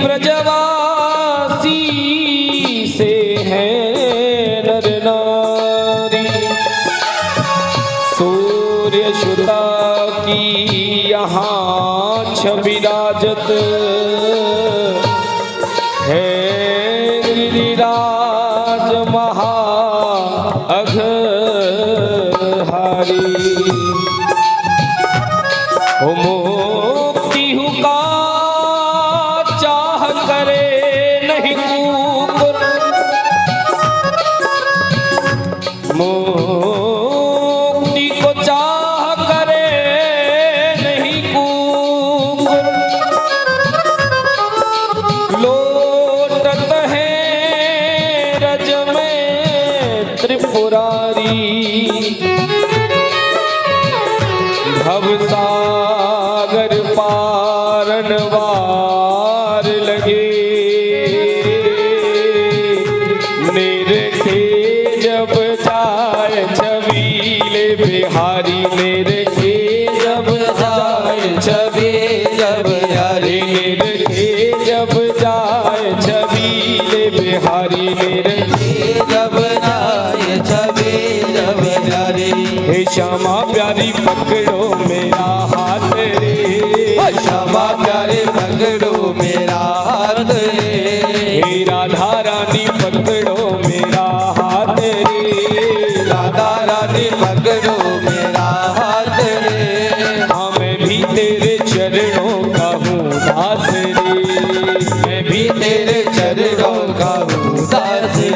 ब्रजवासी से है नर नारी। सूर्य सुता की यहाँ छवि राजत है। गिरिराज महा अघहारी। मुक्ति हुका चाह करे नहीं कुकुर। मुक्ति को चाह करे नहीं कुकुर। लोटत है रज में त्रिपुरारी। भवसागर पारनवार लगे। निरखे जब जाए छबीले बिहारी। निरखे जब जाए छबीले बिहारी। निरखे जब जाए छबीले बिहारी। निरखे जब जाए छबीले बिहारी। हे श्यामा प्यारी पकड़ो मेरा हाथ रे। श्यामा प्यारे पकड़ो मेरा हाथ रे। हे राधा रानी पकड़ो मेरा हाथ रे। राधा रानी पकड़ो मेरा हाथ रे। हाँ मैं भी तेरे चरणों का हूँ दास रे। मैं भी तेरे चरणों का हूँ दास रे।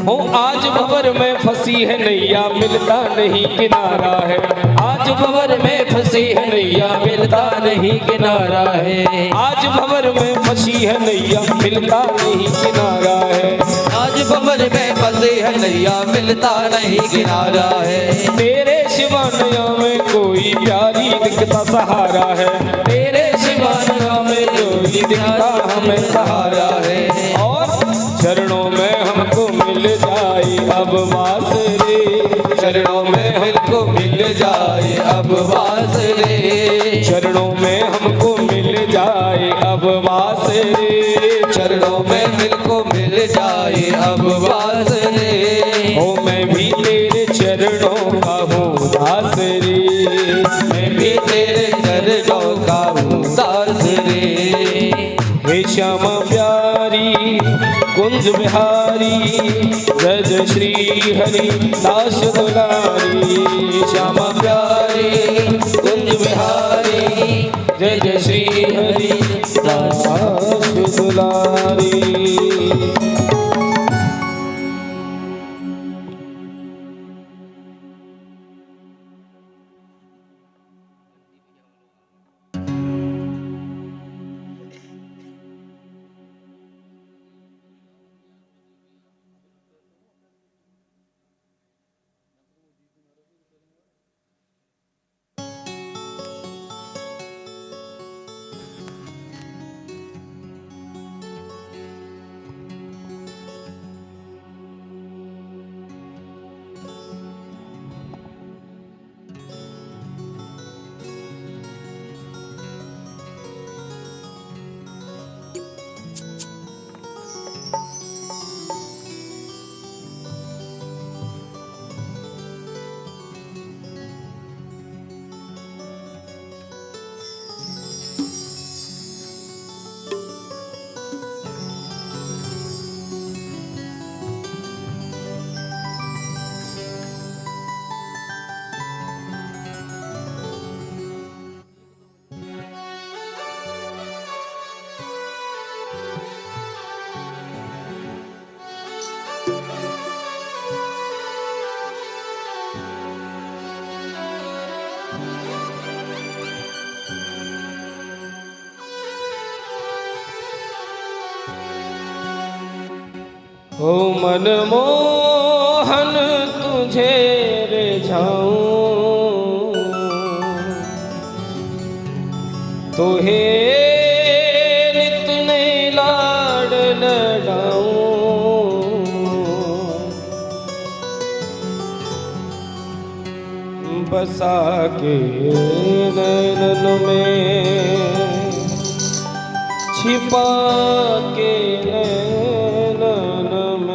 हो आज भंवर में फंसी है नैया मिलता नहीं किनारा है। आज भंवर में फंसी है नैया मिलता नहीं किनारा है। आज भंवर में फंसी है नैया मिलता नहीं किनारा है। आज भंवर में फंसी है नैया मिलता नहीं किनारा है। तेरे सिवा नैया में कोई प्यारी दिखता सहारा है। तेरे सिवा नैया में कोई दिखता हमें सहारा है। और चरणों में हमको मिल जाए अब वास रे। चरणों में हमको मिल जाए अब वास रे। चरणों में हमको मिल जाए अब वास रे। चरणों में हमको मिल जाए अब वास रे। हो मैं भी तेरे चरणों का हूँ दास रे। मैं भी तेरे चरणों का हूँ दास रे। हे श्यामा प्यारी कुंज बिहारी। जय जय श्री हरि दास दुलारी। श्यामा प्यारी कुंज बिहारी। जय जय श्री हरि दास दुलारी। हो मनमोहन तुझे रिझाऊं, तोहे नित नए लाड लडाऊं, बसा के नैनन में, छिपा के नैनन में।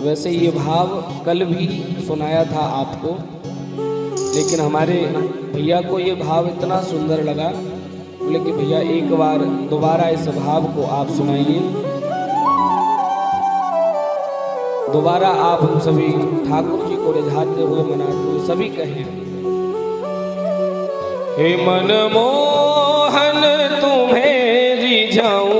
वैसे ये भाव कल भी सुनाया था आपको, लेकिन हमारे भैया को ये भाव इतना सुंदर लगा, बोले कि भैया एक बार दोबारा इस भाव को आप सुनाइए। दोबारा आप हम सभी ठाकुर जी को रिझाते हुए मनाते हुए सभी कहें, हे मनमोहन तुम्हें रिझाऊं,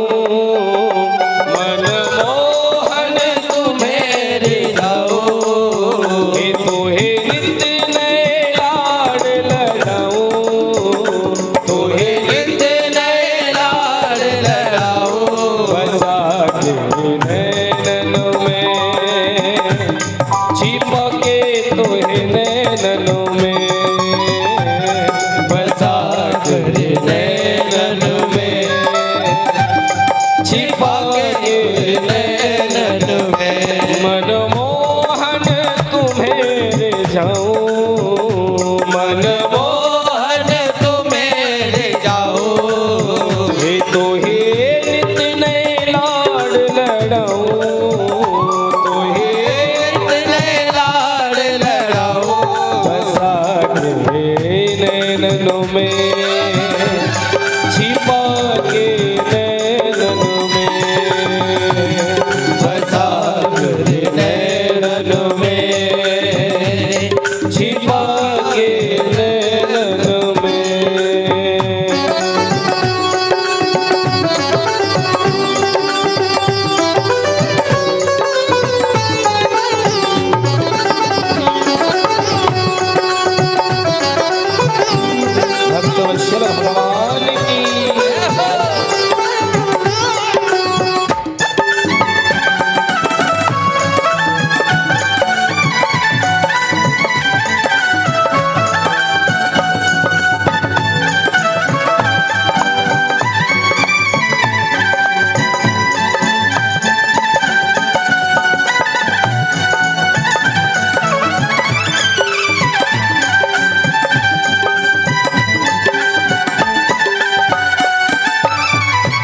बदली कमर का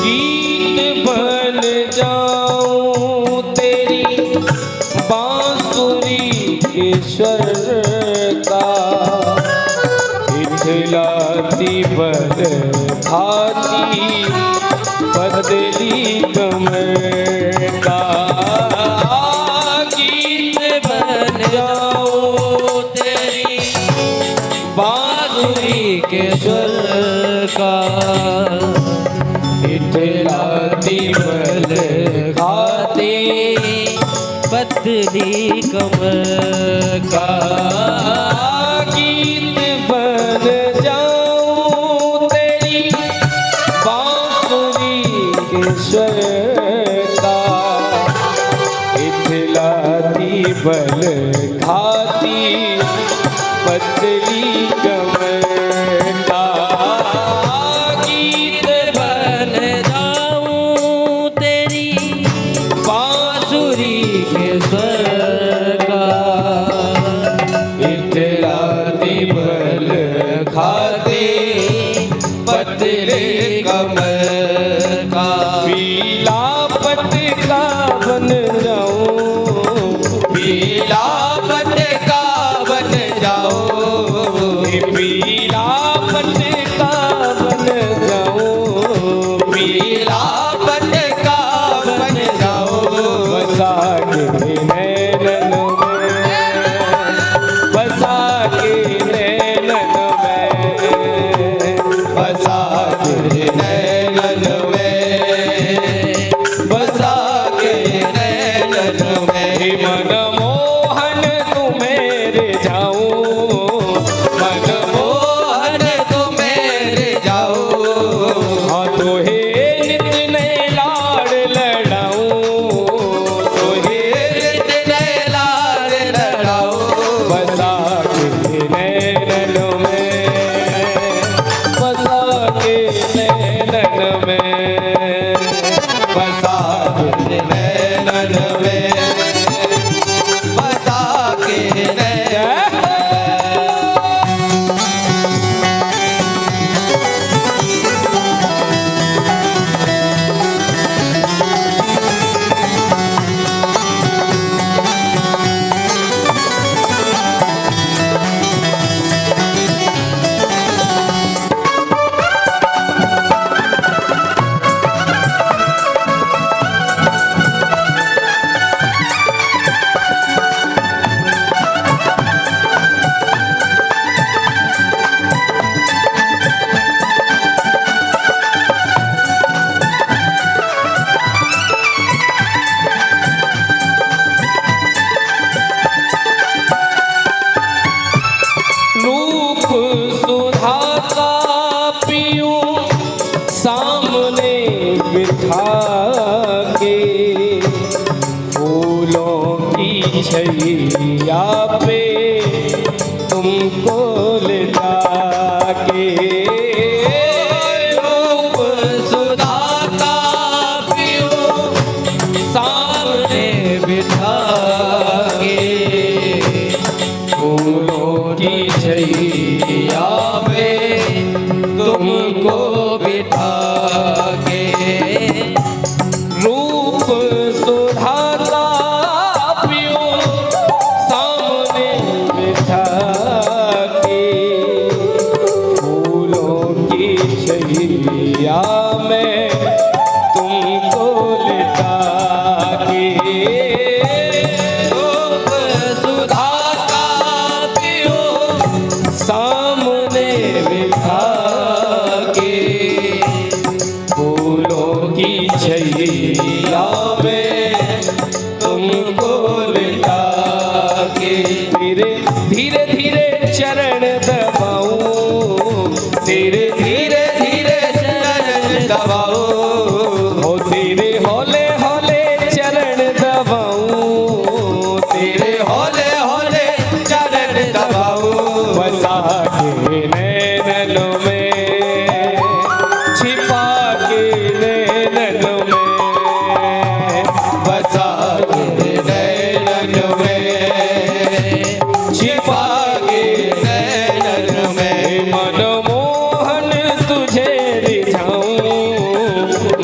गीत बन जाऊं तेरी बांसुरी के स्वर का इठलाती बल खाती बदली कमर का गीत बन जाऊं तेरी बांसुरी के स्वर का इठलाती बल खाती बदली कमर का गीत बन जाऊं तेरी बांसुरी के स्वर का इठलाती बल खाती बदली कमर का पीला पटका बन जाऊं पीला पटका बन जाऊं पीला पटका बन जाऊं पीला पटका बन जाऊं बसा के नैनन में बसा के नैनन में बसा के नैनन में बसा के नैनन में मनमोहन तुम्हें रिझाऊं रूप सुधा का पीऊं सामने बिठा के, फूलों की छैया पे तुमको लिटा के। रूप सुधा का पीऊं सामने बिठा के, फूलों की छैया पे तुमको बिठा के। रूप सुधा का पीऊं सामने बिठा के, फूलों की छैया में तुमको लिटा के। रूप सुधा का पीऊं सामने बिठा के, फूलों की छैया में तुमको लिटा के। धीरे धीरे धीरे चरण दबाऊं, धीरे धीरे धीरे चरण दबाओ, हो धीरे हौले हौले चरण दबाऊं, तेरे हौले हौले चरण दबाओ। बसा के नैनन में, छिपा के नैनन में, बसा के नैनन में, छिपा के नैनन में। मनमोहन तुझे रिझाऊं,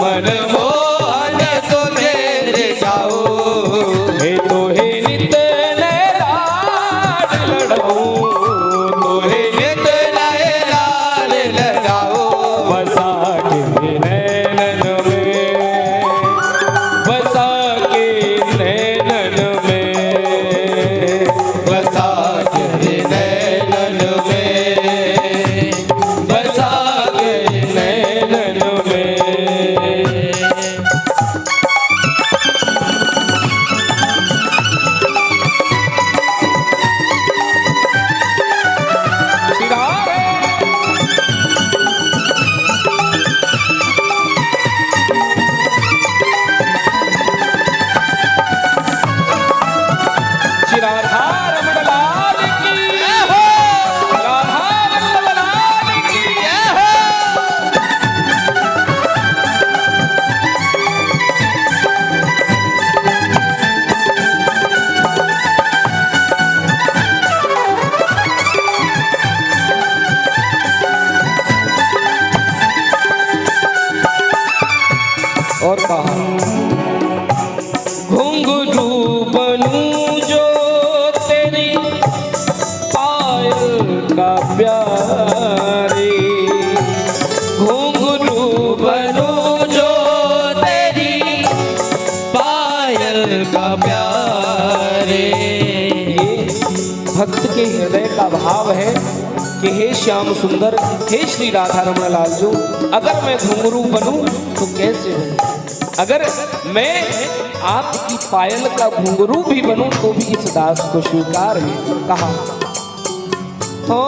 मनमोहन तुझे रिझाओ, हे तोहे नित लाड लड़ाऊं, तोहे नित नए लाल लगाओ। बसा के नैनन में, बसा के नैनन में, बसा के नैनन में, बसा के नैनन में। श्री राम श्री राधा रमण लाल की, राधा रमण लाल की। और कहा घुंघरू बनूं जो तेरी पायल का प्यारे, घुंघरू बनूं जो तेरी पायल का प्यारे। ये भक्त के हृदय का भाव है कि हे श्याम सुंदर, हे श्री राधा रमण लाल जो, अगर मैं घुंघरू बनूं तो कैसे बनूं, अगर मैं आपकी पायल का घुंघरू भी बनूं तो भी इस दास को स्वीकार है। कहा हो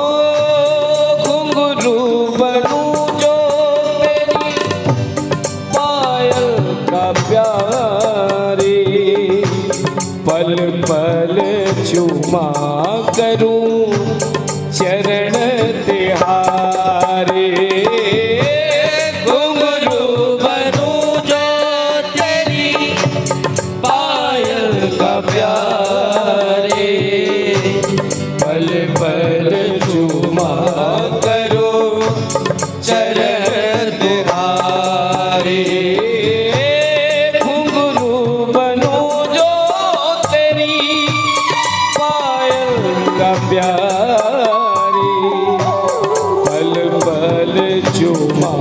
घुंघरू बनूं जो तेरी पायल का प्यारे, पल पल चूमा करूं चरण तिहारे। घुंघरू बनूं जो तेरी पायल का प्यारे, पल पल चूमा करो चरण तुम्हारे। घुंघरू बनूं जो तेरी पायल का प्यारे, पल पल चूमा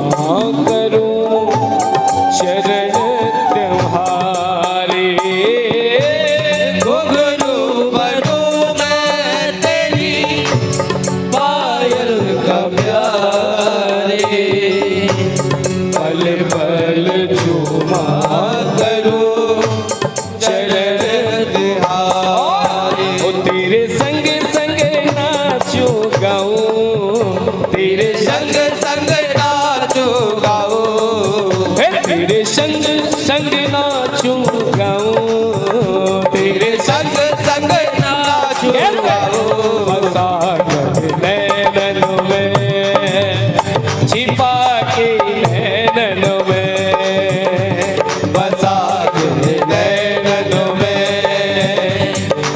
करूं शरण तुम्हारे। घुंघरू बनूं मैं तेरी पायल का प्यारे, पल पल चूमा करो चरण तुम्हारे। ओ तेरे संग संग नाचूंगा गाऊं, तेरे संग संग नाचू गाओ, तेरे संग संग नाचूं गाऊं, तेरे संग संग नाचू गाओ। बसा कर नैनन में, छिपा के नैनन में, बसा के नैनन में,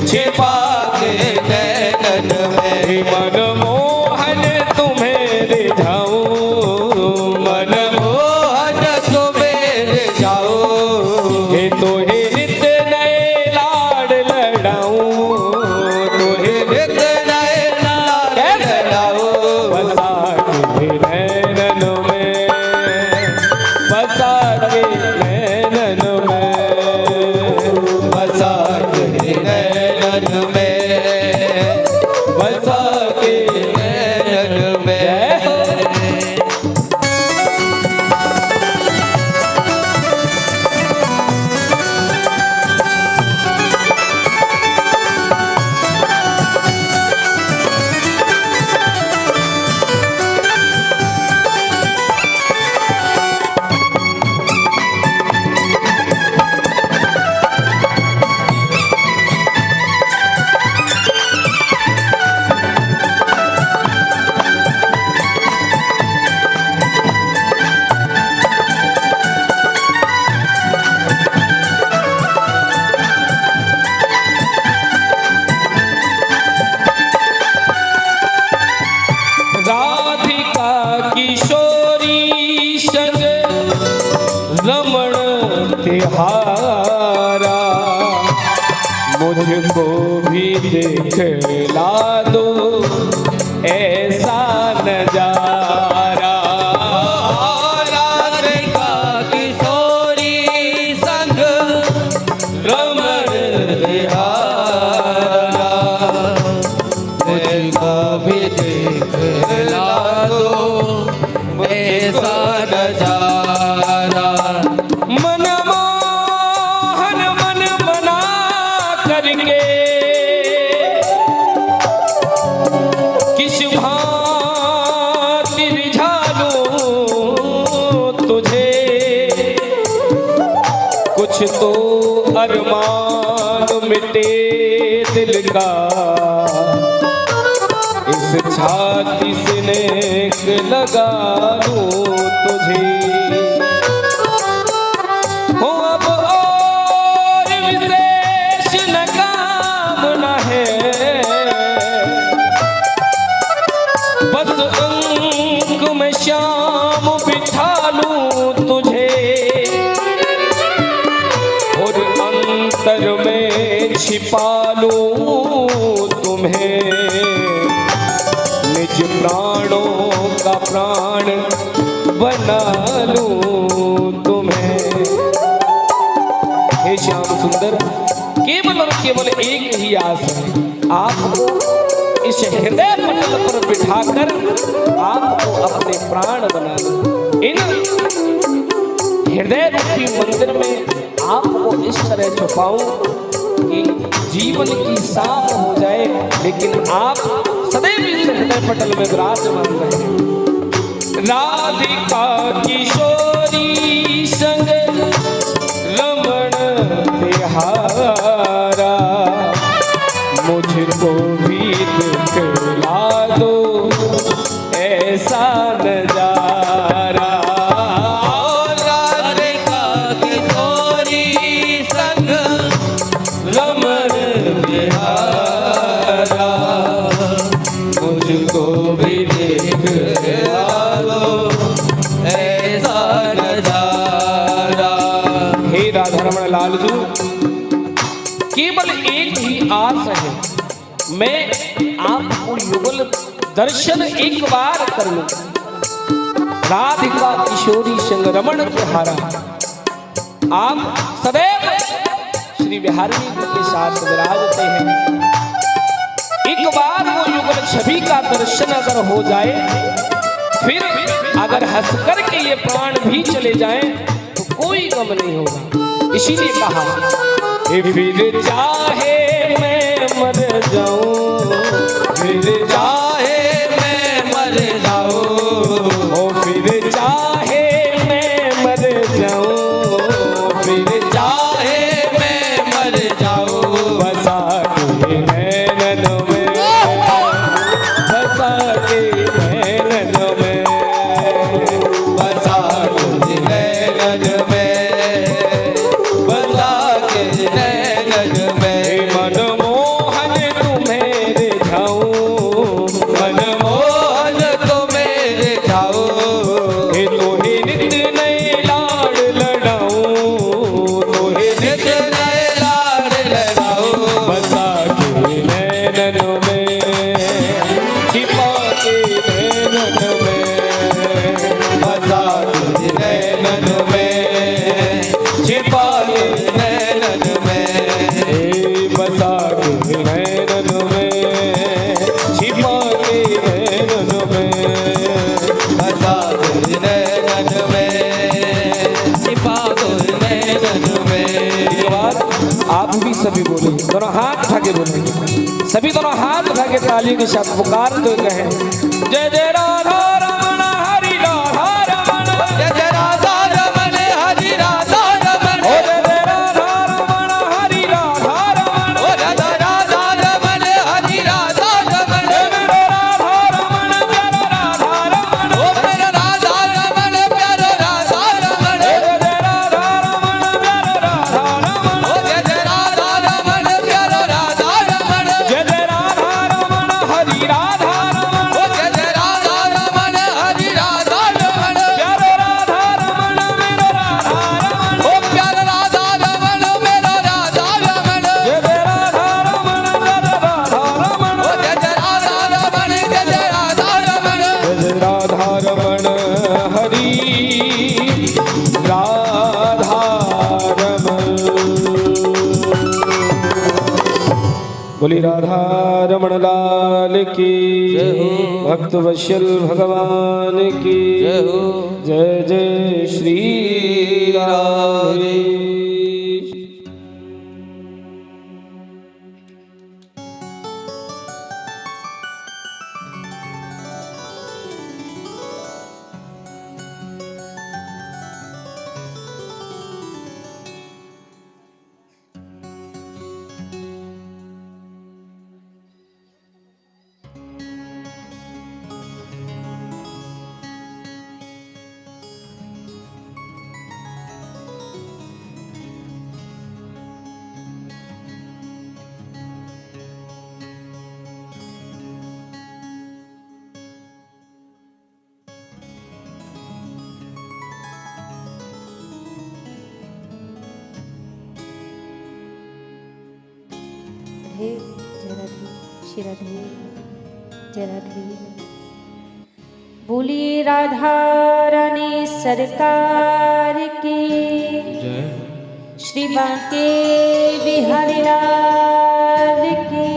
छिपा के नैनन में। मनमोहन तुम्हें रिझाऊं, मनमोहन तुम्हें जाओ, हे तो हे नित नए लाड लड़ाऊं, तो हे नित नए लाड लड़ाओ। बसा के नैनन में, बसा के नैनन में, बसा के नैनन में, बसा के नैनन में। राधिका किशोरी संग रमण तिहारा, मुझको भी दिखला दो ऐसा नजारा। राधिका किशोरी संग रमण तिहारा, मुझको भी दिखला दो ऐसा नजारा। मनमोहन मन बना करके किस भांति रिझा लूं तुझे, कुछ तो अरमान मिटे दिल का, इस छाती से नेक लगा लूं तुझे। हो अब और विशेष न कामना है, बस अंक में श्याम बिठा लूं तुझे, और अंतर में छिपा लूं तुम्हें, निज प्राणों का प्राण बना लूं तुम्हें। हे श्याम सुंदर, केवल और केवल एक ही आस है, आपको इस हृदय पटल पर बिठाकर आपको अपने प्राण बना लूं। इन हृदय रूपी मंदिर में आपको इस तरह छुपाऊं कि जीवन की शाम हो जाए, लेकिन आप सदैव इस हृदय पटल में विराजमान रहे। राधिका किशोरी संग रमण तिहारा, मुझको भी दिखला दो ऐसा नजारा। राधिका किशोरी संग रमण तिहारा, मुझको भी दिखला दो ऐसा नजारा। हे राधा रमण लालजू, केवल एक ही आस है, मैं आपको युगल दर्शन एक बार कर लूं। राधिका किशोरी संग रमण तिहारा, आप सदैव श्री बिहारी के साथ विराजते हैं। एक बार वो युगल छवि का दर्शन अगर हो जाए, फिर अगर हंस कर के ये प्राण भी चले जाएं तो कोई गम नहीं होगा। इसीलिए कहा, फिर चाहे मैं मर जाऊं, फिर चाहे दोनों हाथ उठा के बोलेंगे, सभी दोनों हाथ उठा के तालियों के साथ पुकार दो, कहें जय जय राधा रमण हरि राधा रमण, जय जय राधा रमण हरि राधा रमण, ओ जय जय राधा रमण हरि राधा रमण, ओ राधा राधा रमण हरि राधा रमण, जय मेरे राधा रमण प्यारा राधा रमण, ओ मेरा राधा रमण प्यारो राधा रमण, जय जय राधा रमण प्यारा राधा रमण, ओ जय जय राधा रमण प्यारो राधा रमण, जय जय राधा रमण हरि राधा रमण, ओ जय जय राधा रमण हरि राधा रमण, प्यारे राधा रमण मेरा राधा रमण, ओ प्यारा राधा रमण मेरा राधा रमण, जय जय राधा रमण प्यारा राधा रमण, ओ जय जय राधा रमण जय जय राधा रमण, जय जय राधा रमण हरि राधा रमण। बोली राधा रमण लाल की जय हो। भक्त वत्सल भगवान की जय हो। जय जय श्री राम। राधे जय राधे श्री राधे जय राधे। बोलिए राधा रानी सरकार की श्री बांके बिहारी लाल की।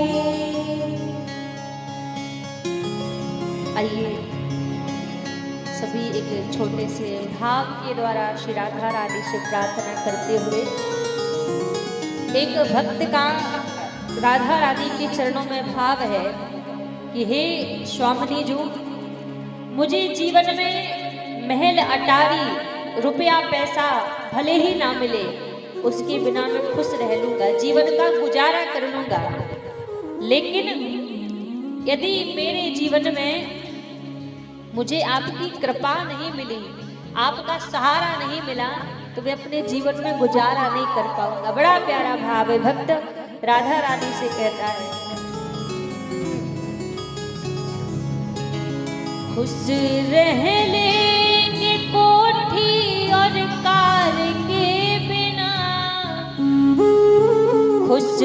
आइए सभी एक छोटे से भाव के द्वारा श्री राधा रानी से प्रार्थना करते हुए एक भक्त का राधा रानी के चरणों में भाव है कि हे स्वामिनी जी, मुझे जीवन में महल अटारी रुपया पैसा भले ही ना मिले, उसके बिना मैं खुश रह लूंगा, जीवन का गुजारा कर लूंगा, लेकिन यदि मेरे जीवन में मुझे आपकी कृपा नहीं मिली, आपका सहारा नहीं मिला, तो मैं अपने जीवन में गुजारा नहीं कर पाऊंगा। बड़ा प्यारा भाव है, भक्त राधा रानी से कहता है खुश रह लेंगे कोठी और कार के बिना, खुश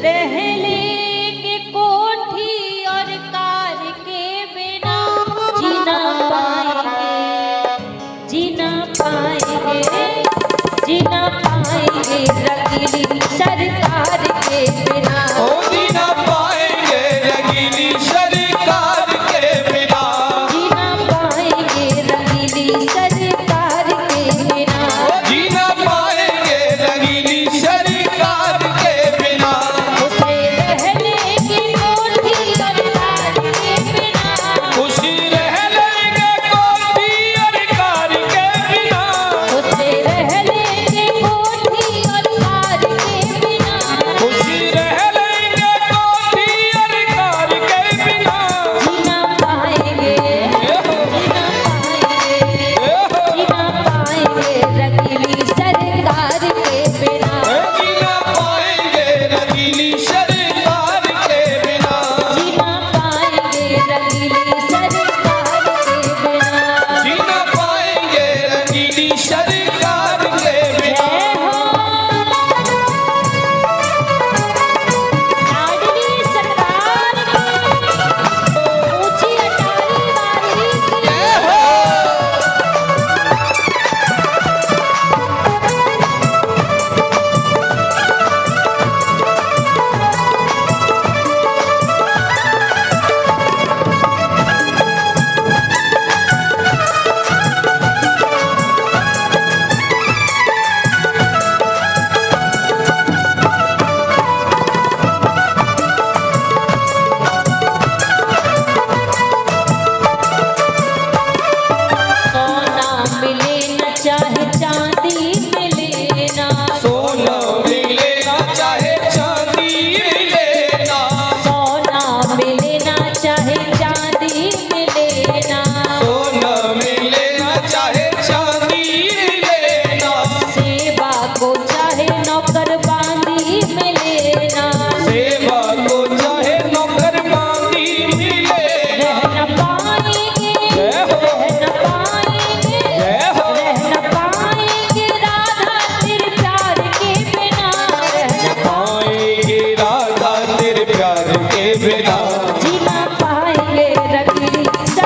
रह लेंगे कोठी और कार के बिना, जीना पाएंगे जीना पाएंगे जीना पाएंगे रंगीली सरकार के बिना, ओ जीना पाएंगे रंगीली सरकार के बिना, जीना पाएंगे रंगीली सरकार के बिना, जीना पाएंगे रंगीली सरकार के बिना,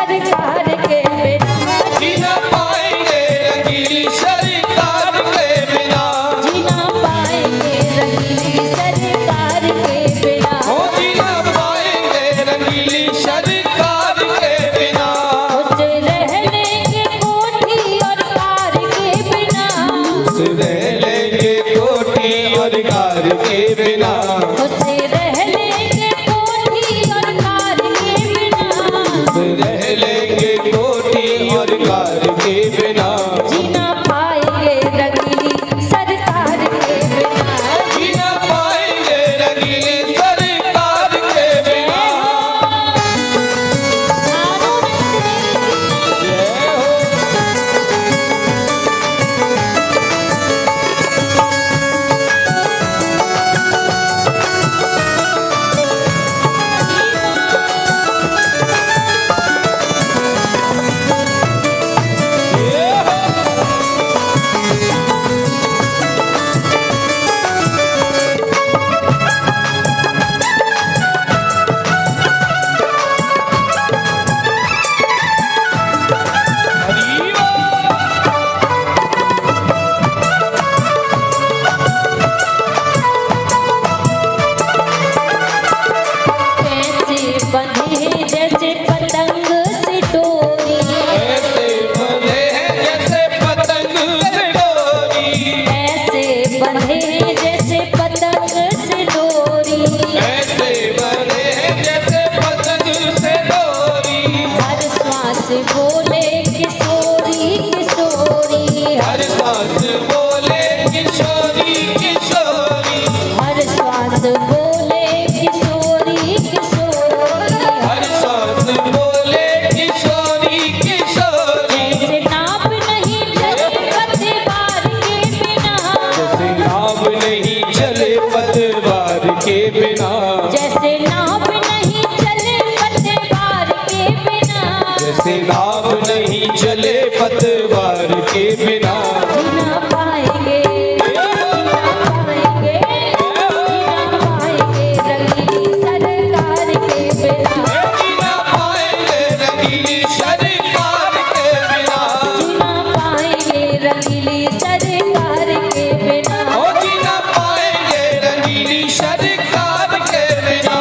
सरकार के बिना, जी ना पाएंगे रंगीली सरकार के बिना, जी ना पाएंगे रंगीली सरकार के बिना, ओ जी ना पाएंगे रंगीली सरकार के बिना, खुश रहने के कोठी और कार के बिना, रह लेंगे कोठी और कार के बिना, खुश रहने के कोठी और कार के बिना, रह लेंगे कोठी और कार के बिना, जी ना पाएंगे रंगीली सरकार के बिना। जी ना पाएंगे रंगीली सरकार के बिना। कैसे बंधे जैसे पतंग से डोरी, ऐसे बंधे हैं जैसे पतंग से डोरी, ऐसे बंधे जैसे पतंग से डोरी, ऐसे बंधे हैं जैसे पतंग से डोरी, हर श्वास बोले किशोरी किशोरी, हर सांस बोले किशोरी किशोरी, हर श्वास बोले किशोरी किशोरी, हर सांस बोले किशोरी किशोरी, जैसे नाप नहीं चले पतवार के बिना, जैसे नाव नहीं चले पतवार के बिना, जैसे नाप नहीं चले पतवार के बिना, जैसे नाव नहीं चले पतवार के बिना, जीना पाएंगे जीना पाएंगे जीना पाएंगे रंगीली सरकार के बिना, जी ना पाएंगे रंगीली सरकार के बिना, जीना पाएंगे रंगीली सरकार के बिना। ओ जी ना पाएंगे रंगीली सरकार के बिना।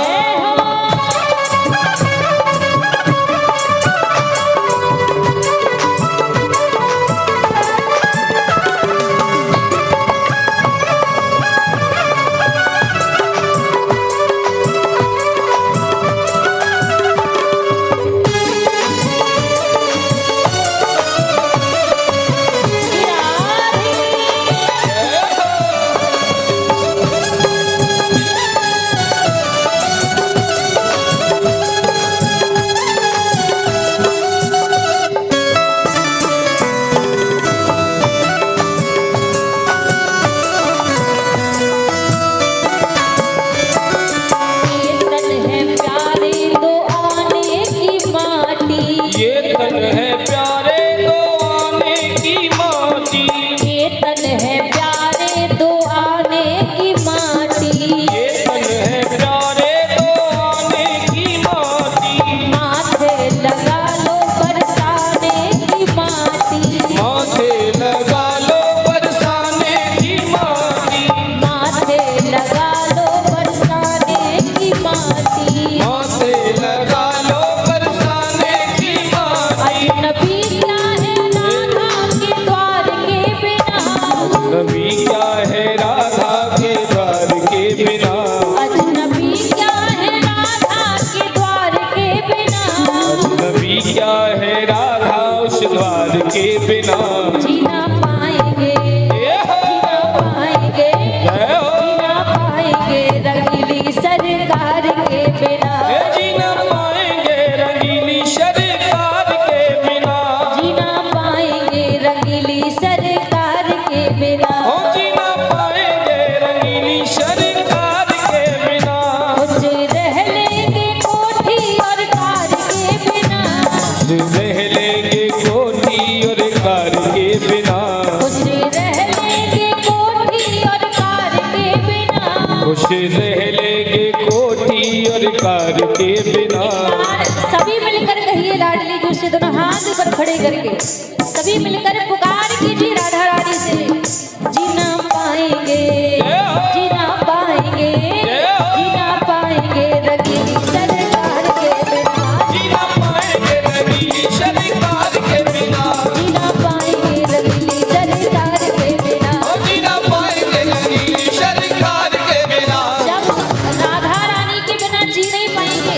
ये तन है प्यारे दो आने की माटी, ये तन है प्यारे दो आने की माटी, ये तन है प्यारे दो आने की माटी, ये तन है प्यारे दो आने की माटी, माथे लगा लो बरसाने की माटी, माथे लगा लो बरसाने की माटी, माथे लगा लो बरसाने की माटी, माथे लगा लो बरसाने की माटी, अजनबी क्या है राधा के द्वार के बिना, नबी क्या है राधा के द्वार के बिना, अजनबी क्या है राधा के द्वार के बिना, नबी क्या है राधा उस द्वार के बिना, जीना पाएंगे जीना पाएंगे जय हो। जीना पाएंगे रंगीली सरकार के बिना, जीना पाएंगे रंगीली सरकार के बिना, जीना पाएंगे रंगीली सरकार के बिना, ओ जीना पाएंगे रंगीली सरकार के बिना, खुश रह लेंगे कोठी और कार के बिना, रह लेंगे कोठी और कार के बिना, खुश रह लेंगे कोठी और कार के बिना, खुश रह लेंगे कोठी और कार के बिना। सभी मिलकर कहिए लाडली दूसरे दोनों हाथ ऊपर खड़े करके सभी मिलकर पुकार कीजिए राधा रानी से। जीना पाएंगे, जीना पाएंगे, जीना पाएंगे रंगीली सरकार के बिना, जीना पाएंगे रंगीली सरकार के बिना, जीना पाएंगे रंगीली सरकार के बिना। जीना पाएंगे रंगीली सरकार के बिना। जब राधा रानी के बिना जी नहीं पाएंगे,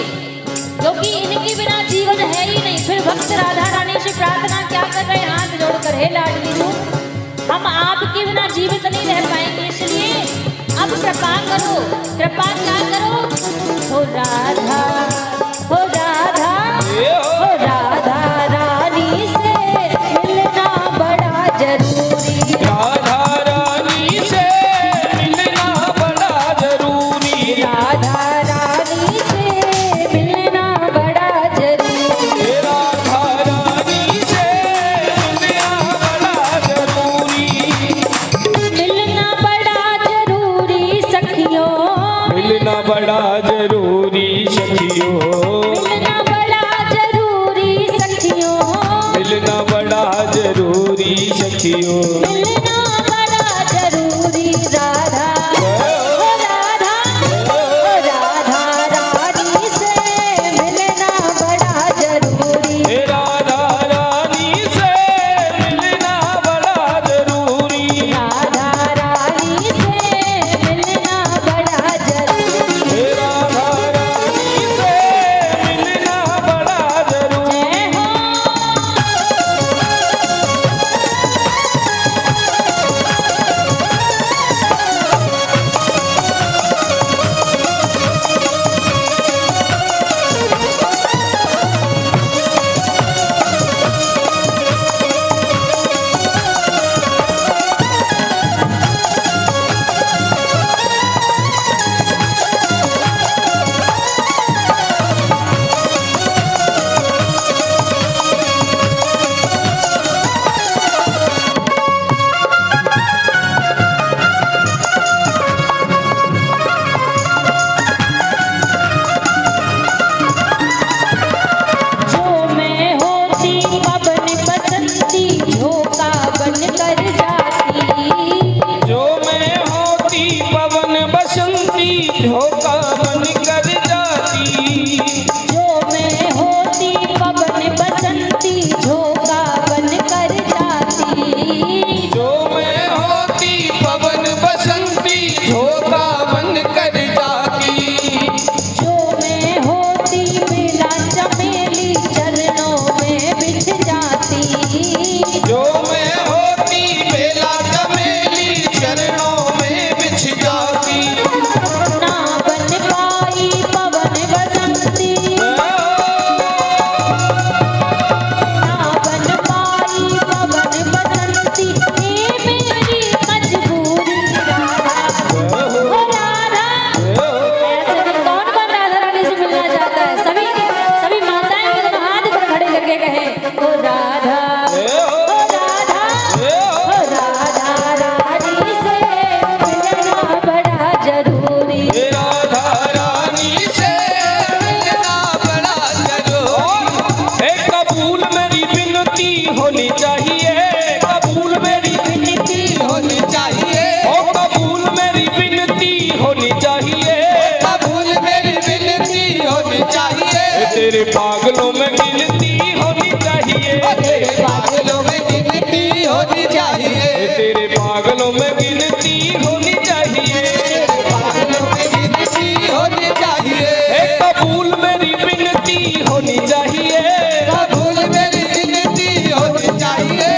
क्योंकि इनके बिना जीवन है ही नहीं, फिर भक्त राधा रानी से प्रार्थना क्या कर रहे हैं, हाथ जोड़कर, हे लाडली तू हम आपके बिना जीवित नहीं रह पाएंगे, इसलिए अब कृपा करो, कृपा क्या करो, हो राधा, हो राधा, हो राधा रानी से मिलना बड़ा जरूरी, राधा रानी से मिलना बड़ा जरूरी, राधा रानी से मिलना बड़ा जरूरी, राधा रानी से मिलना बड़ा जरूरी, मिलना बड़ा जरूरी सखियों, मिलना बड़ा जरूरी सखियों, मिलना बड़ा जरूरी सखियों, मिलना बड़ा जरूरी सखियों, मिलना बड़ा जरूरी राधा, ओ राधा, ओ राधा रानी से मिलना बड़ा जरूरी, राधा रानी से मिलना बड़ा जरूरी, राधा रानी से मिलना बड़ा जरूरी। राधा रानी से मिलना बड़ा जरूरी। जय हो जो मैं होती पवन बसंती झोंका बन कर जाती, जो मैं होती पवन बसंती झोंका बन कर जाती, जो मैं होती पवन बसंती झोंका बन कर जाती, जो मैं होती पवन बसंती झोंका बन कर जाती, जो मैं होती बेला चमेली चरणों में बिछ जाती, जो मैं होती बेला चमेली चरणों में बिछ जाती, ना बन पाई पवन बसंती, ना बन पाई पवन बसंती, ये मेरी मजबूरी राधा, ओ राधा। ऐसे में कौन राधा रानी से मिलना चाहता है, सभी सभी माताएं अपने हाथ पर खड़े करके कहे, ओ राधा, ओ राधा, ओ राधा रानी से मिलना बड़ा जरूरी, राधा रानी से मिलना बड़ा जरूरी। एक कबूल मेरी विनती होनी चाहिए, कबूल मेरी विनती होनी चाहिए, ओ कबूल मेरी विनती होनी चाहिए, कबूल मेरी विनती होनी चाहिए, तेरे पागलों में गिनती होनी चाहिए, तेरे पागलों में गिनती होनी चाहिए, तेरे पागलों में गिनती होनी चाहिए, पागलों में गिनती होनी चाहिए, एक कबूल मेरी विनती होनी चाहिए, कबूल मेरी विनती होनी चाहिए,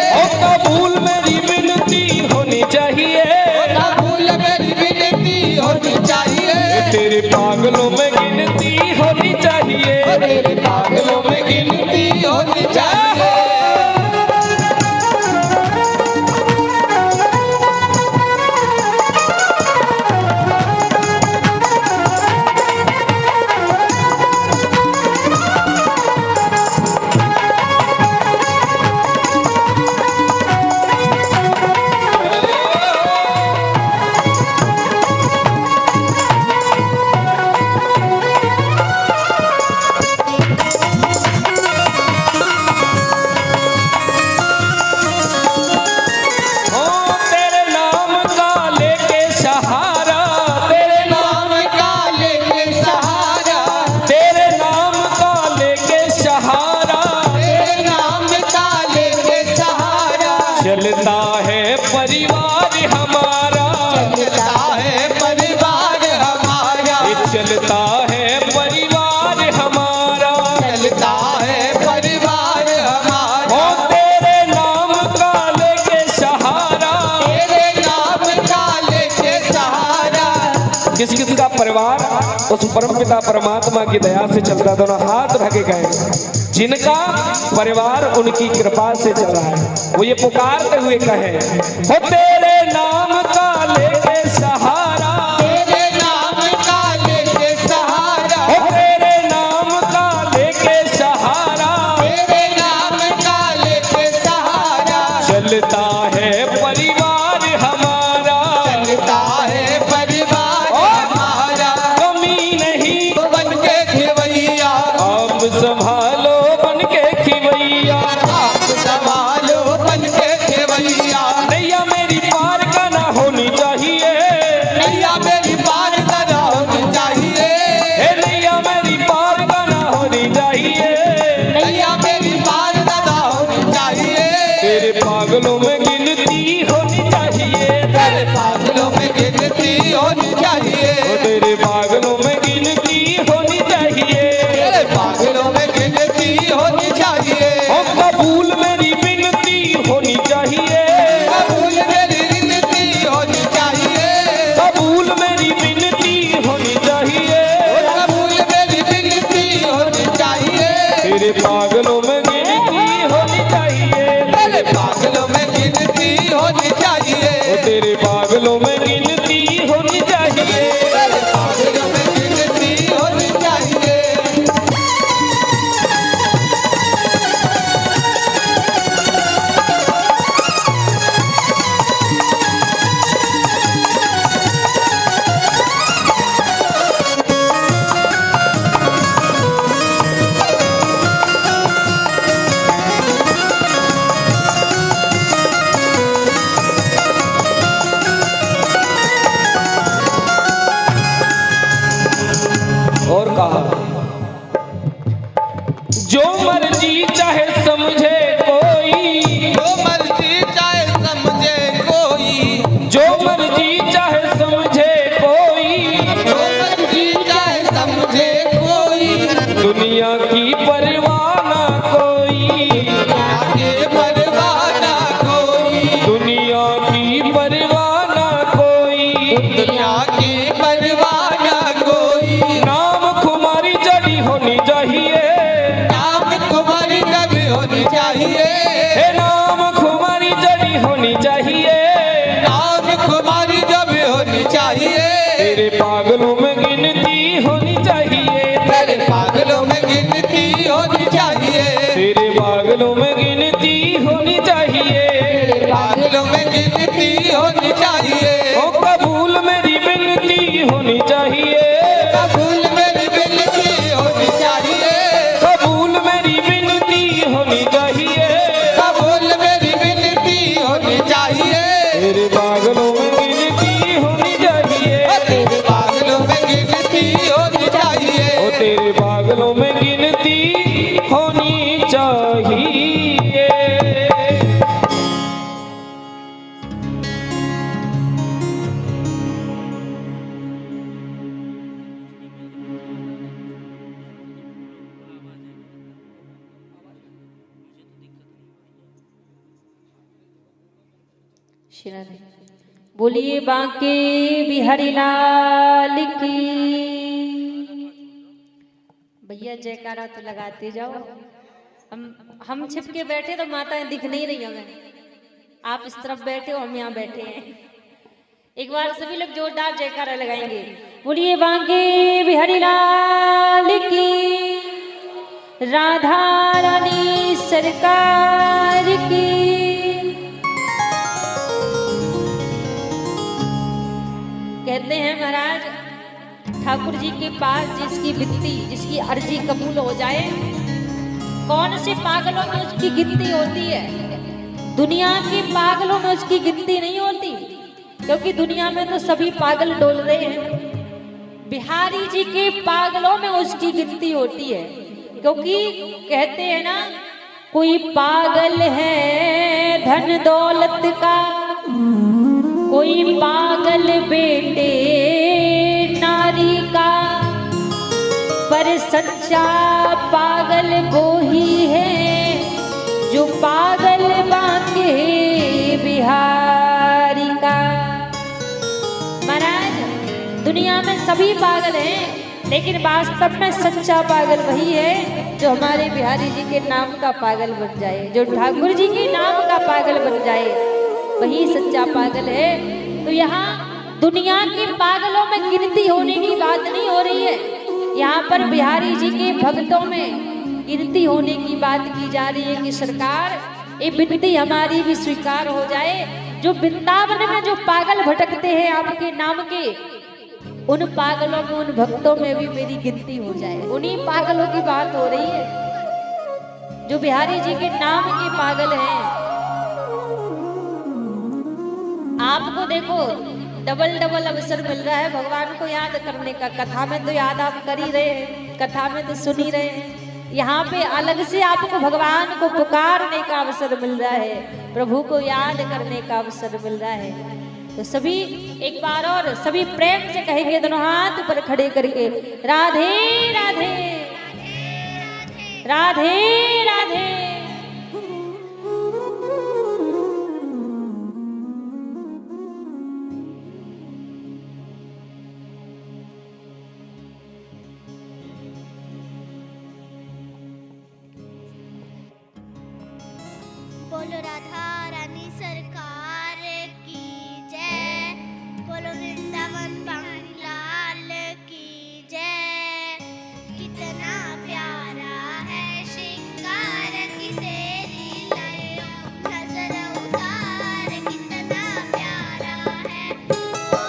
उस परमपिता परमात्मा की दया से चलता, दोनों हाथ उठा के गए। जिनका परिवार उनकी कृपा से चल रहा है, वो ये पुकारते हुए कहे, हो तेरे नाम का लेके सहारा, तेरे नाम का लेके सहारा, हो तेरे नाम का लेके सहारा, तेरे नाम का लेके सहारा, चलता है परिवार हमारा, चलता है परिवार हमारा, कमी नहीं बन के खेवैया, आप संभालो बन के खिवैया, आप संभालो बन के खेवैया, नैया मेरी पार का ना होनी चाहिए, नैया मेरी पार करा होनी चाहिए, हे नैया मेरी पार का ना होनी चाहिए, नैया मेरी पार करा होनी चाहिए, तेरे पागलों में गिनती होनी चाहिए, तेरे पागलों में गिनती होनी चाहिए, तेरे पागलों में गिनती होनी चाहिए, तेरे पागलों में गिनती होनी चाहिए, ओ कबूल मेरी विनती होनी चाहिए, कबूल मेरी विनती होनी चाहिए, कबूल मेरी विनती होनी चाहिए, कबूल मेरी विनती होनी चाहिए, तेरे पागलों में गिनती होनी चाहिए, तेरे पागलों में गिनती होनी चाहिए, ओ तेरे पागलों में गिनती होनी चाहिए। तेरे पागलों में गिनती होनी चाहिए। और कहा, जो मर्जी चाहे समझे कोई, जो मर्जी चाहे समझे कोई, जो मर्जी चाहे समझे कोई, जो मर्जी चाहे समझे कोई, दुनिया की परवाह ना कोई, आगे परवाह ना कोई, दुनिया की परवाह ना कोई, दुनिया की परवाह ना कोई, नाम खुमारी जड़ी होनी चाहिए, नाम तुम्हारी कभी होनी चाहिए, हे नाम खुमारी जड़ी होनी चाहिए, नाम तुम्हारी जब होनी चाहिए, तेरे पागलों में गिनती होनी चाहिए, तेरे पागलों में गिनती होनी चाहिए, तेरे पागलों में गिनती होनी चाहिए, तेरे पागलों में गिनती होनी चाहिए, ओ कबूल मेरी विनती होनी चाहिए, कबूल मेरी विनती होनी चाहिए, कबूल मेरी विनती होनी चाहिए, कबूल मेरी विनती होनी चाहिए, तेरे पागलों में गिनती होनी चाहिए, तेरे पागलों में गिनती होनी चाहिए, ओ तेरे पागलों में गिनती होनी चाहिए। बोलिए बांके बिहारी लाल की। भैया जयकारा तो लगाते जाओ। हम छिप के बैठे तो माताएं दिख नहीं रही हमें, आप इस तरफ बैठे हो, हम यहाँ बैठे हैं। एक बार सभी लोग जोरदार जयकारा लगाएंगे। बोलिए बांके बिहारी लाल की, राधा रानी सरकार की। कहते हैं महाराज, ठाकुर जी के पास जिसकी विनती, जिसकी अर्जी कबूल हो जाए, कौन से पागलों में उसकी गिनती होती है। दुनिया के पागलों में उसकी गिनती नहीं होती, क्योंकि दुनिया में तो सभी पागल डोल रहे हैं। बिहारी जी के पागलों में उसकी गिनती होती है, क्योंकि कहते हैं ना, कोई पागल है धन दौलत का, कोई पागल बेटे नारी का, पर सच्चा पागल वो ही है जो पागल बांके बिहारी का। महाराज, दुनिया में सभी पागल हैं, लेकिन वास्तव में सच्चा पागल वही है जो हमारे बिहारी जी के नाम का पागल बन जाए, जो ठाकुर जी के नाम का पागल बन जाए, वही सच्चा पागल है। तो यहाँ दुनिया के पागलों में गिनती होने की बात नहीं हो रही है, यहाँ पर बिहारी जी के भक्तों में गिनती होने की बात की जा रही है कि सरकार ये विनती हमारी भी स्वीकार हो जाए। जो वृंदावन में जो पागल भटकते हैं आपके नाम के, उन पागलों में, उन भक्तों में भी मेरी गिनती हो जाए। उन्हीं पागलों की बात हो रही है जो बिहारी जी के नाम के पागल हैं। आपको देखो डबल डबल अवसर मिल रहा है भगवान को याद करने का। कथा में तो याद आप कर ही रहे हैं, कथा में तो सुन ही रहे हैं, यहाँ पे अलग से आपको भगवान को पुकारने का अवसर मिल रहा है, प्रभु को याद करने का अवसर मिल रहा है। तो सभी एक बार और सभी प्रेम से कहेंगे दोनों हाथ पर खड़े करके, राधे राधे राधे राधे। बोलो राधा रानी सरकार की जय, बोलो वृंदावन लाल की जय। कितना प्यारा है श्रृंगार की तेरी लयों, नजर उतार कितना प्यारा है, ओ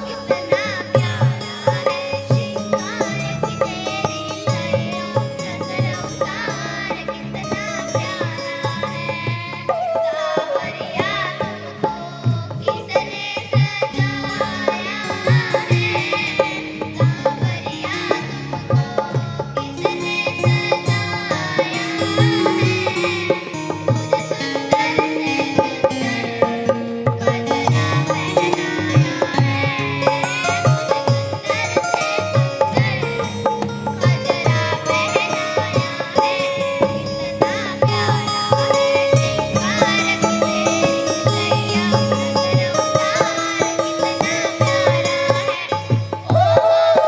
कितना प्यारा है श्रृंगार की तेरी लयों, नजर उतार कितना प्यारा है। कांवरिया तुमको किसने सजाया है, कांवरिया तुमको किसने सजाया है। मुझे सुंदर से सुंदर गजरा पहनाया है, मुझे सुंदर से सुंदर गजरा पहनाया है। कितना प्यारा है श्रृंगार की तेरी लैया, नजर उतार कितना प्यारा है, ओ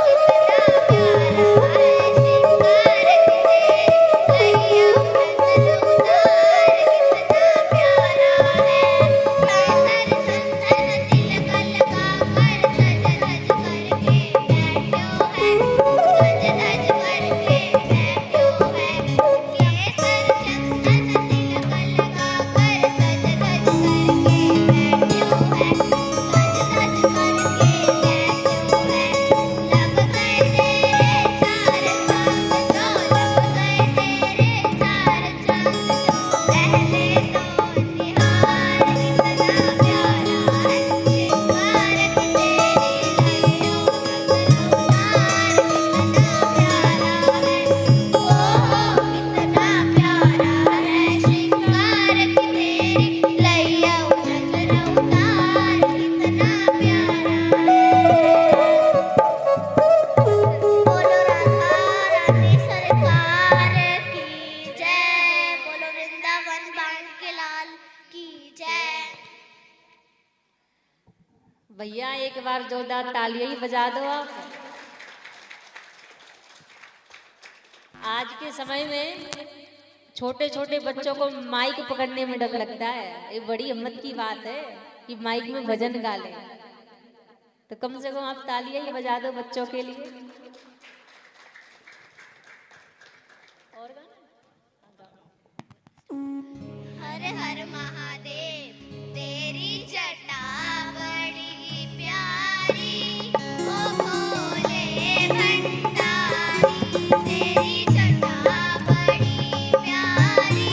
कितना प्यारा है श्रृंगार की तेरी लैया, नजर उतार कितना प्यारा है। संदर संदर तिलक लगा कर सज धज करके बैठो है, सज धज करके बैठो है। केसर चंदन तिलक लगा कर सज धज करके बैठो है, सज धज करके बैठो है। लग गए तेरे चार चांद तो, लग गए तेरे चार चांद तो, पहले तो निहार कितना प्यारा है श्रृंगार की तेरी लैयों, नजर उतार कितना प्यारा है, ओ कितना प्यारा है श्रृंगार की तेरी लैयों, नजर उतार कितना प्यारा है। बोलो राधा रानी सरकार की जय, बोलो वृंदावन बांके लाल की जय। भैया एक बार जोरदार तालियां ही बजा दो आप। आज के समय में छोटे छोटे बच्चों को माइक पकड़ने में डर लगता है। ये बड़ी हिम्मत की बात है कि माइक में भजन गा ले, तो कम से कम आप तालियां ही बजा दो बच्चों के लिए। और हर हर महादेव तेरी जटा बड़ी प्यारी, ओ भोले भंडारी तेरी जटा बड़ी प्यारी,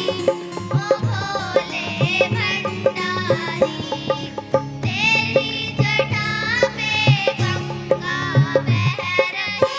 ओ भोले भंडारी। तेरी जटा में गंगा बह रही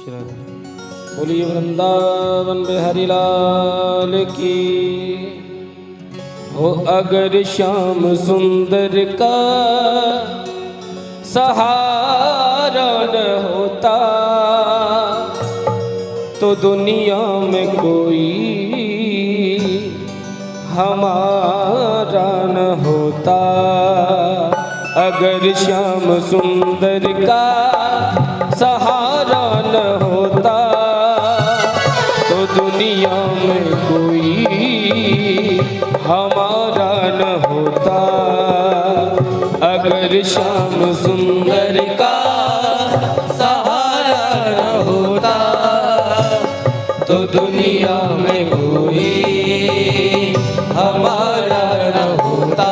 बोलिए वृंदावन बिहारी लाल की। हो अगर श्याम सुंदर का सहारा न होता तो दुनिया में कोई हमारा न होता। अगर श्याम सुंदर का सहारा न होता तो दुनिया में कोई हमारा न होता। अगर श्याम सुंदर का सहारा न होता तो दुनिया में कोई हमारा न होता।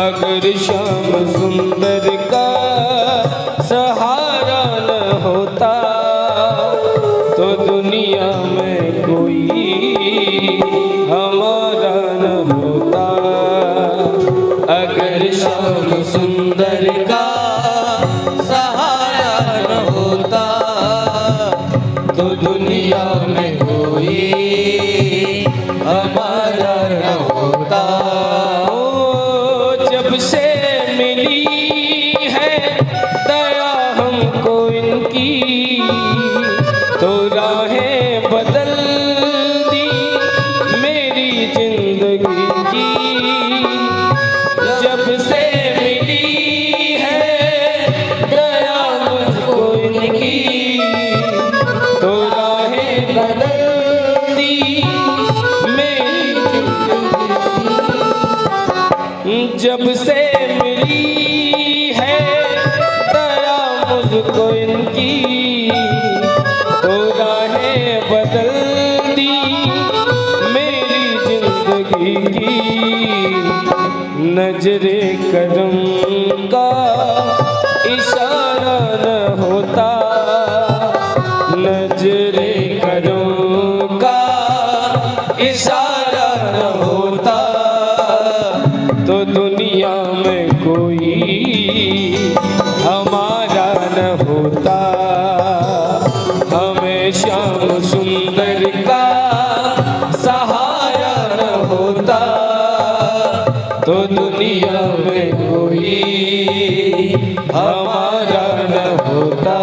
अगर श्याम सुंदर का सहारा न होता तो दुनिया में कोई हमारा न होता। अगर श्याम सुंदर का सहारा न होता तो दुनिया में कोई हमारा न होता। जब से मिली है दया हमको इनकी तो राहें बदल दी मेरी जिंदगी की। जब से मिली है दया मुझको इनकी तो राहें बदल दी मेरी जिंदगी। जब से मिली है दया मुझको इनकी तो राहें बदल दी मेरी जिंदगी की। नजरे करम का इशारा न होता नजरे करम का इशारा न होता तो दुनिया में कोई हमारा न होता। हमें श्याम सुंदर का सहारा न होता तो दुनिया में कोई हमारा न होता।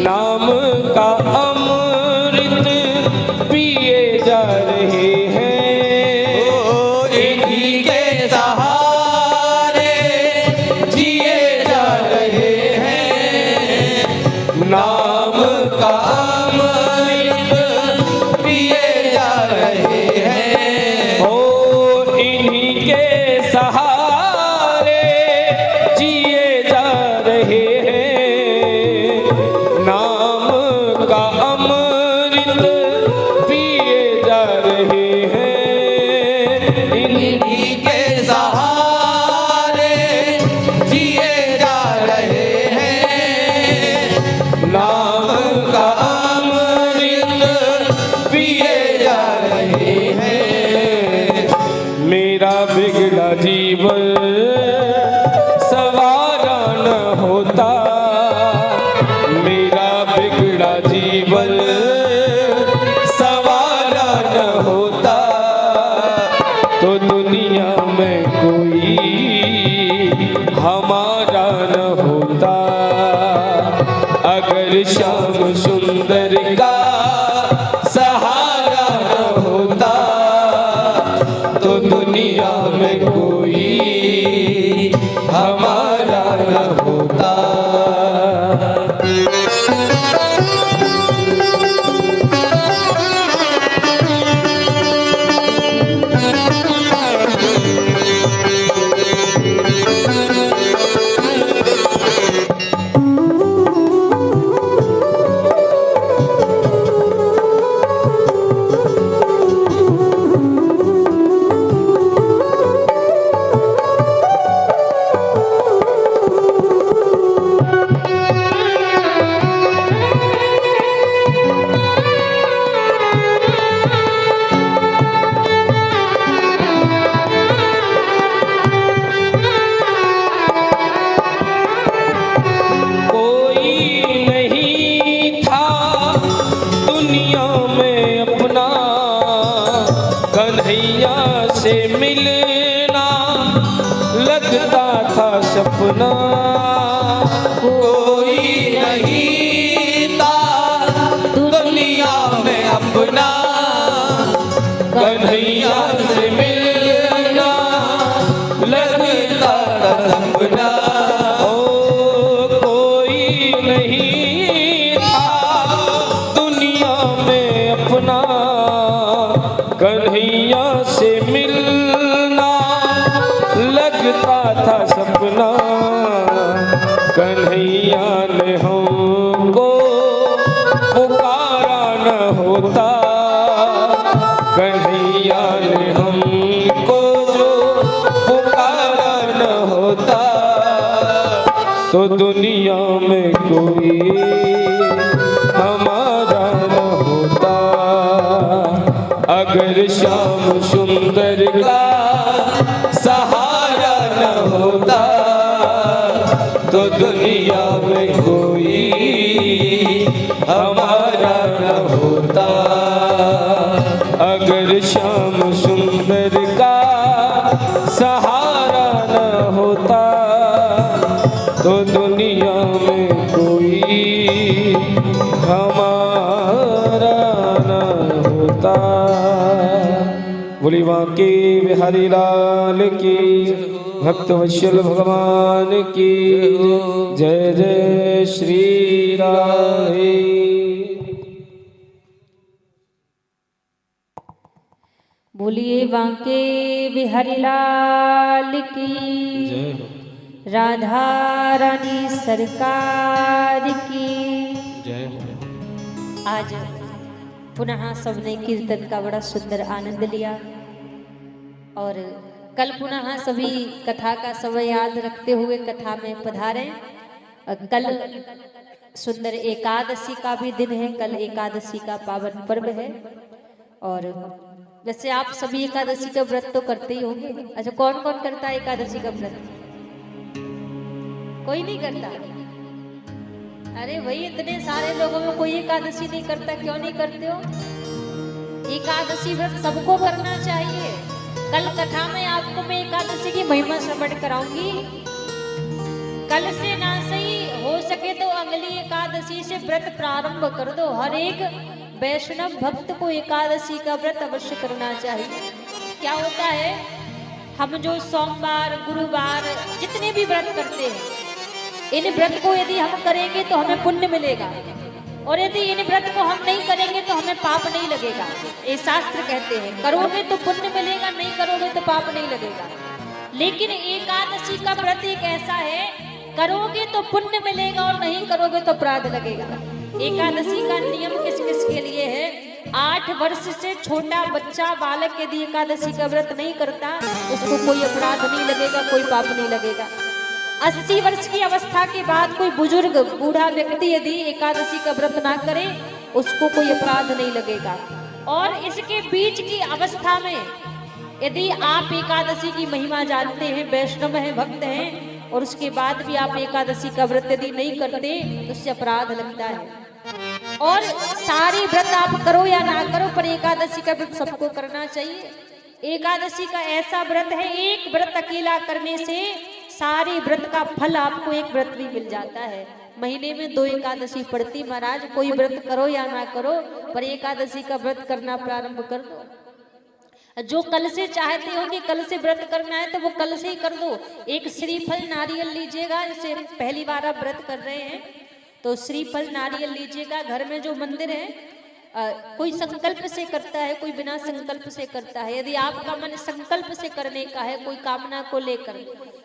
नाम का अमृत पिए जा रहे हैं। इन्हीं के सहारे जिए जा रहे हैं। नाम का अमृत पिए जा रहे हैं। ओ इन्हीं के सहारे जिए जा रहे हैं। नाम का अमृत पिए जा रहे हैं। इन्हीं के सहारे जिए जा रहे हैं। नाम का अमृत पिए जा रहे हैं। मेरा बिगड़ा जीवन सवारा न होता। मेरा बिगड़ा जीवन सवारा न होता तो दुनिया में कोई हमारा अगर श्याम सुंदर का सहारा न होता तो दुनिया में कोई हमारा न होता। सपना कोई नहीं था दुनिया में अपना, कन्हैया से मिलना लगता था सपना। ओ कोई नहीं था दुनिया में अपना, कन्हैया से मिलना लगता था सपना। कन्हैया ने हमको पुकारा न होता, कन्हैया ने हमको जो पुकारा न होता तो दुनिया में कोई हमारा न होता। अगर श्याम सुंदर का सहारा न होता तो दुनिया में कोई हमारा न होता। अगर श्याम सुंदर का सहारा न होता तो दुनिया में कोई हमारा न होता। बोली बांके बिहारी लाल की, भक्त वत्सल भगवान की जय जय श्री राधे। बोलिए बांके बिहारी लाल की, राधा रानी सरकार की जय। आज पुनः सबने कीर्तन का बड़ा सुंदर आनंद लिया और कल पुनः सभी कथा का समय याद रखते हुए कथा में पधारे। कल सुंदर एकादशी का भी दिन है, कल एकादशी का पावन पर्व है। और वैसे आप सभी एकादशी का व्रत तो करते ही होंगे। अच्छा, कौन कौन करता है एकादशी का व्रत? कोई नहीं करता? अरे वही इतने सारे लोगों में कोई एकादशी नहीं करता, क्यों नहीं करते हो? एकादशी व्रत सबको करना चाहिए। कल कथा में आपको मैं एकादशी की महिमा श्रवण कराऊंगी। कल से ना सही हो सके तो अगली एकादशी से व्रत प्रारंभ कर दो। हर एक वैष्णव भक्त को एकादशी का व्रत अवश्य करना चाहिए। क्या होता है, हम जो सोमवार गुरुवार जितने भी व्रत करते हैं, इन व्रत को यदि हम करेंगे तो हमें पुण्य मिलेगा, और यदि इन व्रत को हम नहीं करेंगे तो हमें पाप नहीं लगेगा। ये शास्त्र कहते हैं, करोगे तो पुण्य मिलेगा, नहीं करोगे तो पाप नहीं लगेगा। लेकिन एकादशी का व्रत एक ऐसा है, करोगे तो पुण्य मिलेगा और नहीं करोगे तो अपराध लगेगा। एकादशी का नियम किस किस के लिए है? 8 वर्ष से छोटा बच्चा बालक यदि एकादशी का व्रत नहीं करता उसको कोई अपराध नहीं लगेगा, कोई पाप नहीं लगेगा। 80 वर्ष की अवस्था के बाद कोई बुजुर्ग बूढ़ा व्यक्ति यदि एकादशी का व्रत ना करे उसको कोई अपराध नहीं लगेगा। और इसके बीच की अवस्था में यदि आप एकादशी की महिमा जानते हैं, वैष्णव हैं, भक्त हैं, और उसके बाद भी आप एकादशी का व्रत यदि नहीं करते तो उससे अपराध लगता है। और सारी व्रत आप करो या ना करो, पर एकादशी का व्रत सबको करना चाहिए। एकादशी का ऐसा व्रत है, एक व्रत अकेला करने से सारे व्रत का फल आपको एक व्रत भी मिल जाता है। महीने में 2 एकादशी पड़ती महाराज, कोई व्रत करो या ना करो पर एकादशी का व्रत करना प्रारंभ कर दो। जो कल से चाहते हो कि कल से व्रत करना है तो वो कल से ही कर दो। एक श्रीफल नारियल लीजिएगा, जैसे पहली बार आप व्रत कर रहे हैं तो श्रीफल नारियल लीजिएगा। घर में जो मंदिर है कोई संकल्प से करता है, कोई बिना संकल्प से करता है। यदि आपका मन संकल्प से करने का है कोई कामना को लेकर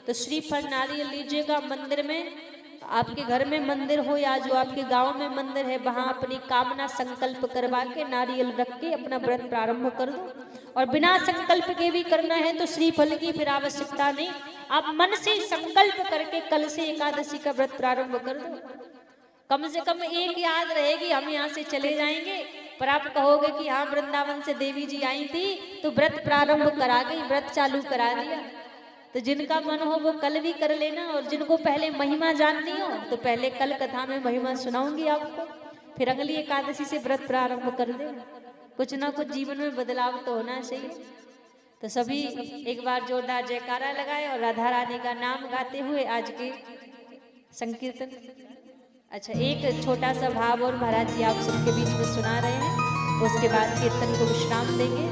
तो श्रीफल नारियल लीजिएगा। मंदिर में, आपके घर में मंदिर हो या जो आपके गांव में मंदिर है, वहां अपनी कामना संकल्प करवा के नारियल रख के अपना व्रत प्रारंभ कर दो। और बिना संकल्प के भी करना है तो श्रीफल की फिर आवश्यकता नहीं, आप मन से संकल्प करके कल से एकादशी का व्रत प्रारंभ कर दो। कम से कम एक याद रहेगी, हम यहाँ से चले जाएंगे पर आप कहोगे कि हाँ वृंदावन से देवी जी आई थी तो व्रत प्रारंभ करा गई, व्रत चालू करा दिया। तो जिनका मन हो वो कल भी कर लेना, और जिनको पहले महिमा जाननी हो तो पहले कल कथा में महिमा सुनाऊंगी आपको, फिर अगली एकादशी से व्रत प्रारंभ कर देना। कुछ ना कुछ जीवन में बदलाव तो होना चाहिए। तो सभी एक बार जोरदार जयकारा लगाए और राधा रानी का नाम गाते हुए आज के संकीर्तन। अच्छा, एक छोटा सा भाव और महाराज जी आप सबके बीच में सुना रहे हैं, उसके बाद कीर्तन को विश्राम देंगे।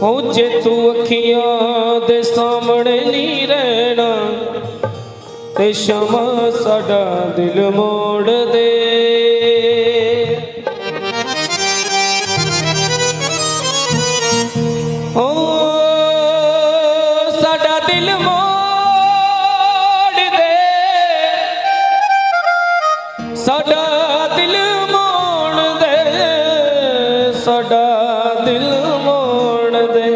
हो जे तू अखियां दे सामने नहीं रहना ते क्षमा साडा दिल मोड़ दे। हो साडा दिल मोड़ दे, साडा दिल मोड़ दे, साडा दिल मोड़ दे।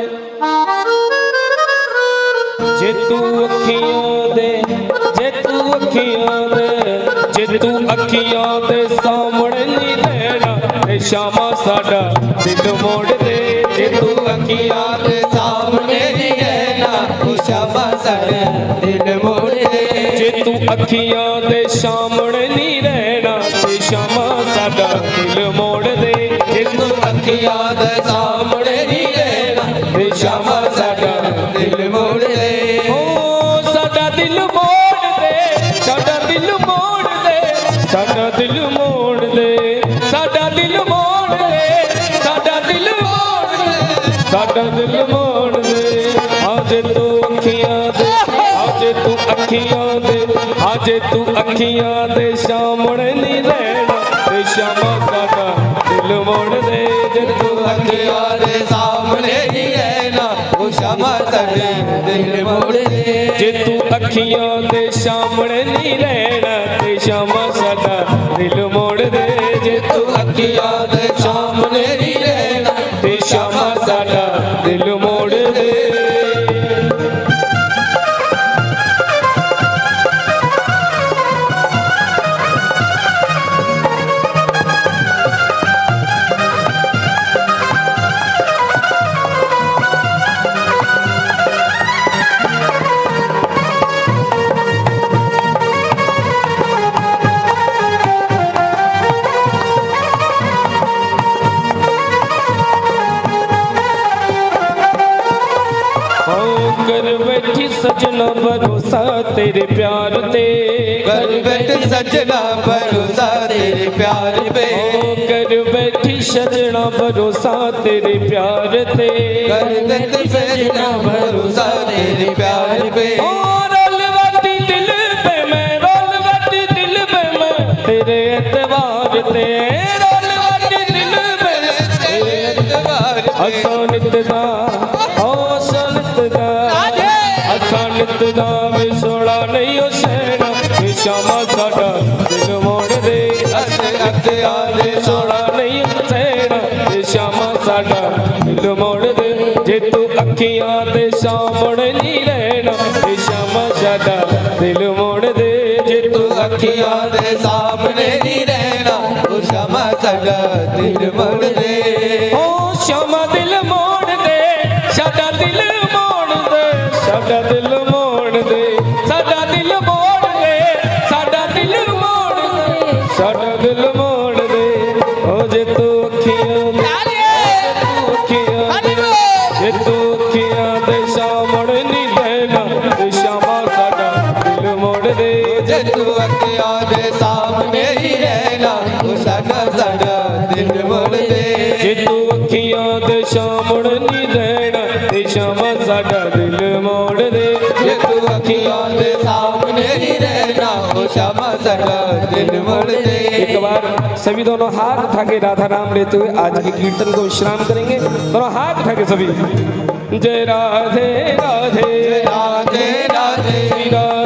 जे तू अखियां दे, जे तू अखियां दे, जे तू अखियां दे सामने नहीं रहना ते शामा साडा दिल मोड़ दे। जे तू अखियां दे सामने नहीं रहना ते शामा साडा दिल मोड़ दे। जे तू अखियां दे सामने नहीं रहना ते शामा साडा दिल मोड़ दे। जे तू अखियां दे सामने नहीं रहना ते शामा साडा दिल मोड़ दे। ओ साडा दिल मोड़ दे, साडा दिल मोड़ दे, साडा दिल मोड़ दे, साडा दिल मोड़ दे, साडा दिल मोड़ दे, साडा दिल मोड़ दे। आज तू अखियां दे, आज तू अखियां दे, आज तू अखियां दे सामने नहीं रहना ते शामा साडा दिल मोड़ दे। जे तू अखियां दे सामने नहीं रहना ओ शामा साडा दिल मोड़ दे। जे तू अखियां दे सामने नहीं रहना ते शामा साडा दिल मोड़ दे। जे तू अखियां दे सामने नहीं रहना ते शामा साडा दिल मोड़ दे। कर बैठी सजना भरोसा तेरे प्यार ते, कर बैठ सजना भरोसा तेरे प्यार पे, कर बैठी सजना भरोसा तेरे प्यार ते, कर बैठ सजना भरोसा तेरे प्यार पे। रोल बाटी दिल पे मैं, रोल बाटी दिल पे मैं तेरे एतबार ते, रोल बाटी दिल पे तेरे एतबार ते। आसानित दा, आसानित दा, आसानित दा में सोड़ा नहीं हो सहना ते शामा साडा दिल मोड़ दे। अते आले सोड़ा नहीं हो सहना ते शामा साडा दिल मोड़ दे। जे तू अखियां दे सामने नहीं रहना ते शामा साडा दिल मोड़ दे। जे तू अखियां दे सामने नहीं रहना ओ शामा साडा दिल मोड़ दे। ओ शामा दिल मोड़ दे, साडा दिल मोड़ दे, साडा दिल मोड़ दे, साडा दिल मोड़ दे, साडा दिल मोड़ दे, साडा दिल मोड़ दे। ओ जे तू अखियां दे, जे तू अखियां दे सामने नहीं रहना ते शामा साडा दिल मोड़ दे। जे तू अखियों दे सामने ही रहना हो श्यामा साडा दिल मोड़ दे। एक बार सभी दोनों हाथ उठा के राधा नाम लेते हुए आज के कीर्तन को विश्राम करेंगे। दोनों हाथ उठा के सभी जय राधे राधे राधे राधे श्री राधे